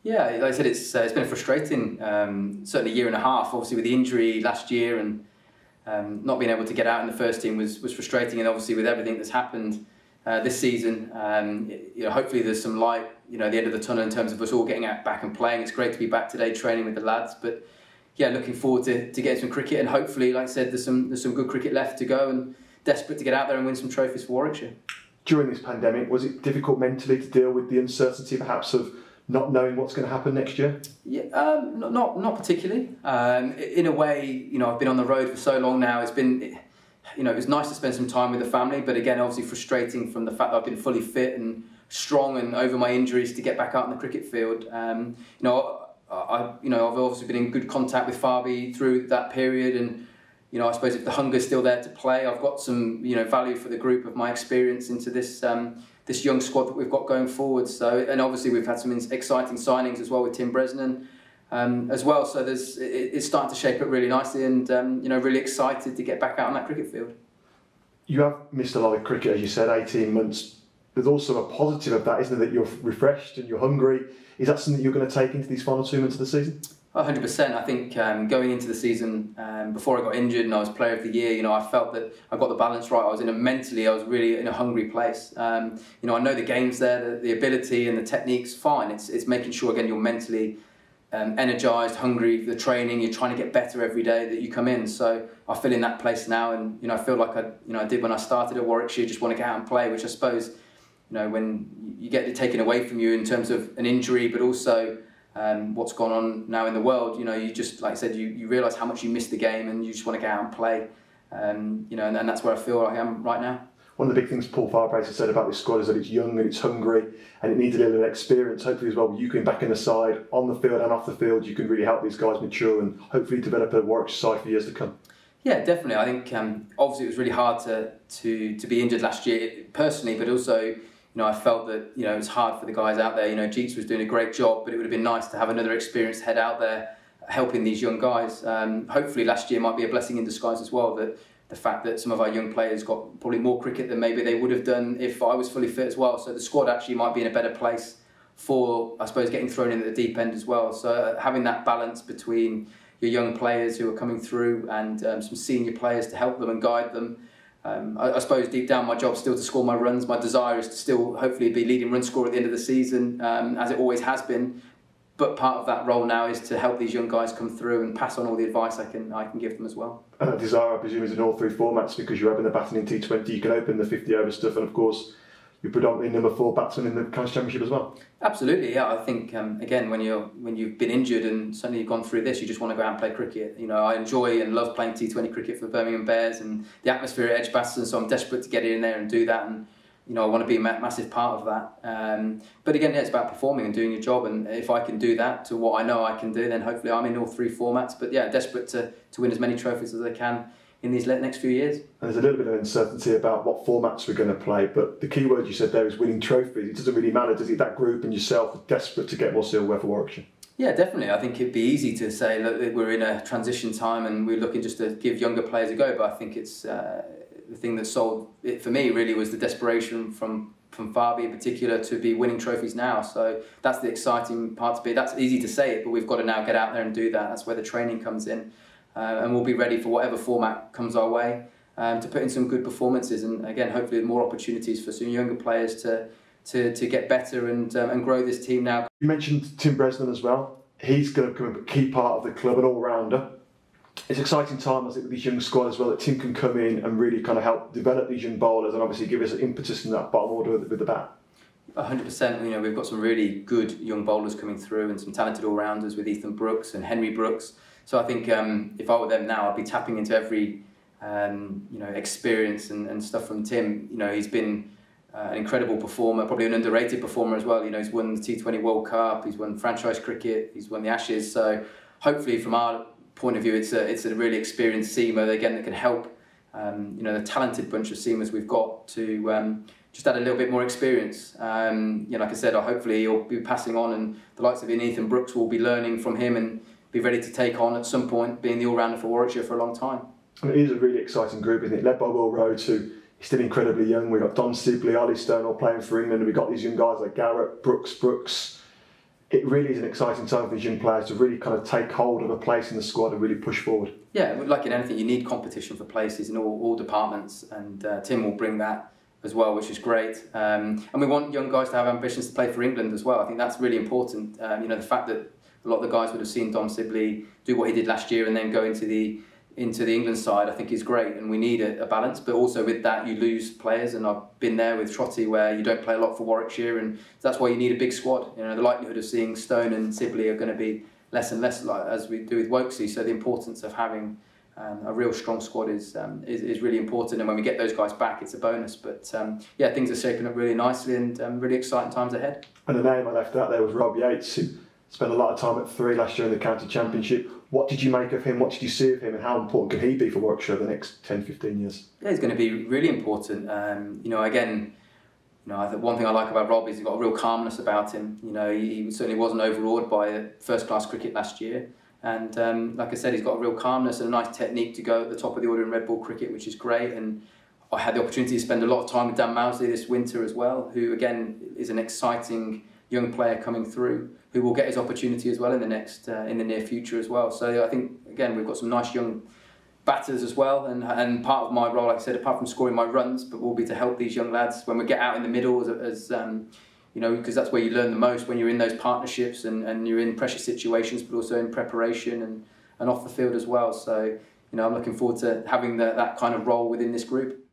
Yeah, like I said, it's been a frustrating, certainly year and a half. Obviously, with the injury last year and not being able to get out in the first team was frustrating. And obviously, with everything that's happened this season, hopefully there's some light, at the end of the tunnel in terms of us all getting out back and playing. It's great to be back today training with the lads, but yeah, looking forward to getting some cricket, and hopefully, like I said, there's some good cricket left to go, and desperate to get out there and win some trophies for Warwickshire. During this pandemic, was it difficult mentally to deal with the uncertainty, perhaps, of not knowing what's going to happen next year? Yeah, not particularly. In a way, I've been on the road for so long now. It's been, it was nice to spend some time with the family, but again, obviously frustrating from the fact that I've been fully fit and strong and over my injuries to get back out in the cricket field. I've obviously been in good contact with Fabi through that period, and I suppose if the hunger's still there to play, I've got some value for the group of my experience into this young squad that we've got going forward. So, and obviously we've had some exciting signings as well with Tim Bresnan as well. So it's starting to shape up really nicely, and really excited to get back out on that cricket field. You have missed a lot of cricket, as you said, 18 months. There's also a positive of that, isn't there, that you're refreshed and you're hungry. Is that something you're going to take into these final 2 months of the season? 100%. I think going into the season, before I got injured and I was Player of the Year, I felt that I got the balance right. I was mentally, I was really in a hungry place. I know the game's there, the ability and the technique's fine. It's making sure, again, you're mentally energised, hungry, the training, you're trying to get better every day that you come in. So I feel in that place now, and I feel like I did when I started at Warwickshire, just want to get out and play, which I suppose, when you get it taken away from you in terms of an injury, but also what's gone on now in the world, you just, like I said, you realise how much you miss the game, and you just want to get out and play, and that's where I feel I am right now. One of the big things Paul Farbrace has said about this squad is that it's young and it's hungry and it needs a little experience. Hopefully as well, you can back in the side, on the field and off the field, you can really help these guys mature and hopefully develop a Warwickshire side for years to come. Yeah, definitely. I think obviously it was really hard to be injured last year personally, but also I felt that it was hard for the guys out there. Jeets was doing a great job, but it would have been nice to have another experienced head out there helping these young guys. Hopefully last year might be a blessing in disguise as well, that the fact that some of our young players got probably more cricket than maybe they would have done if I was fully fit as well. So the squad actually might be in a better place for, I suppose, getting thrown in at the deep end as well. So having that balance between your young players who are coming through and some senior players to help them and guide them. I suppose deep down my job's still to score my runs. My desire is to still hopefully be leading run scorer at the end of the season, as it always has been. But part of that role now is to help these young guys come through and pass on all the advice I can give them as well. And that desire, I presume, is in all three formats, because you're open the batting in T20, you can open the 50 over stuff, and of course you're predominantly number 4 batsman in the County Championship as well. Absolutely, yeah. I think again, when you've been injured and suddenly you've gone through this, you just want to go out and play cricket. I enjoy and love playing T20 cricket for Birmingham Bears and the atmosphere at Edgbaston, so I'm desperate to get in there and do that, and I want to be a massive part of that. But again, yeah, it's about performing and doing your job, and if I can do that to what I know I can do, then hopefully I'm in all 3 formats. But yeah, desperate to win as many trophies as I can in these next few years. And there's a little bit of uncertainty about what formats we're going to play, but the key word you said there is winning trophies. It doesn't really matter, does it? That group and yourself are desperate to get more silverware for Warwickshire. Yeah, definitely. I think it'd be easy to say that we're in a transition time and we're looking just to give younger players a go, but I think it's the thing that sold it for me really was the desperation from Fabi in particular to be winning trophies now. So that's the exciting part to be. That's easy to say it, but we've got to now get out there and do that. That's where the training comes in. And we'll be ready for whatever format comes our way to put in some good performances, and again hopefully more opportunities for some younger players to get better and grow this team now. You mentioned Tim Bresnan as well. He's going to become a key part of the club, an all-rounder. It's an exciting time, I think, with this young squad as well, that Tim can come in and really kind of help develop these young bowlers and obviously give us an impetus in that bottom order with the bat. 100%. We've got some really good young bowlers coming through and some talented all-rounders with Ethan Brooks and Henry Brooks. So I think if I were them now, I'd be tapping into every experience and stuff from Tim. He's been an incredible performer, probably an underrated performer as well. He's won the T20 World Cup, he's won franchise cricket, he's won the Ashes. So hopefully from our point of view, it's a really experienced seamer again that can help the talented bunch of seamers we've got to just add a little bit more experience. Like I said, hopefully he'll be passing on, and the likes of Ethan Brooks will be learning from him and be ready to take on at some point being the all-rounder for Warwickshire for a long time. And it is a really exciting group, isn't it? Led by Will Rhodes, who is still incredibly young. We've got Don Sibley, Ollie Stone all playing for England, and we've got these young guys like Garrett, Brooks. it really is an exciting time for these young players to really kind of take hold of a place in the squad and really push forward. Yeah, like in anything, you need competition for places in all departments, and Tim will bring that as well, which is great. And we want young guys to have ambitions to play for England as well. I think that's really important. The fact that a lot of the guys would have seen Dom Sibley do what he did last year and then go into the England side, I think is great, and we need a balance. But also with that, you lose players, and I've been there with Trotty where you don't play a lot for Warwickshire, and that's why you need a big squad. The likelihood of seeing Stone and Sibley are going to be less and less, like as we do with Wokesy. So the importance of having a real strong squad is really important, and when we get those guys back, it's a bonus. But yeah, things are shaping up really nicely, and really exciting times ahead. And the name I left out there was Rob Yates, who spent a lot of time at 3 last year in the county championship. What did you make of him? What did you see of him, and how important can he be for Warwickshire over the next 10-15 years? Yeah, he's going to be really important. I think one thing I like about Rob is he's got a real calmness about him. He certainly wasn't overawed by first-class cricket last year. And like I said, he's got a real calmness and a nice technique to go at the top of the order in red ball cricket, which is great. And I had the opportunity to spend a lot of time with Dan Mousley this winter as well, who again is an exciting young player coming through, who will get his opportunity as well in the near future as well. So I think again we've got some nice young batters as well, and part of my role, like I said, apart from scoring my runs, but will be to help these young lads when we get out in the middle as because that's where you learn the most, when you're in those partnerships and you're in pressure situations, but also in preparation and off the field as well. So I'm looking forward to having that kind of role within this group.